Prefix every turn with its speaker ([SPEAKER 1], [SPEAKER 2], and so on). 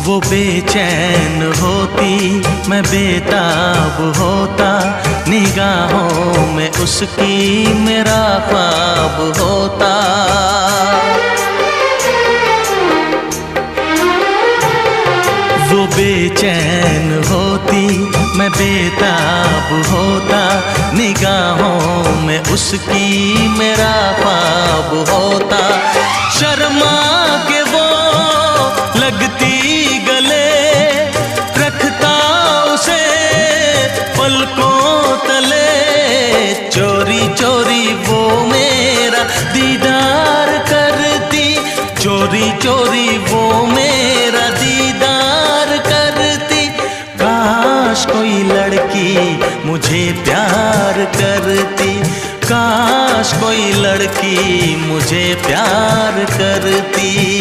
[SPEAKER 1] वो बेचैन होती, मैं बेताब होता, निगाहों में उसकी मेरा ख्वाब होता। वो बेचैन होती, मैं बेताब होता, निगाहों में उसकी मेरा ख्वाब होता। शर्मा के वो लगती गले, रखता उसे पलकों तले। चोरी चोरी वो मेरा दीदार करती, चोरी चोरी वो मेरा दीदार करती। काश कोई लड़की मुझे प्यार करती, काश कोई लड़की मुझे प्यार करती।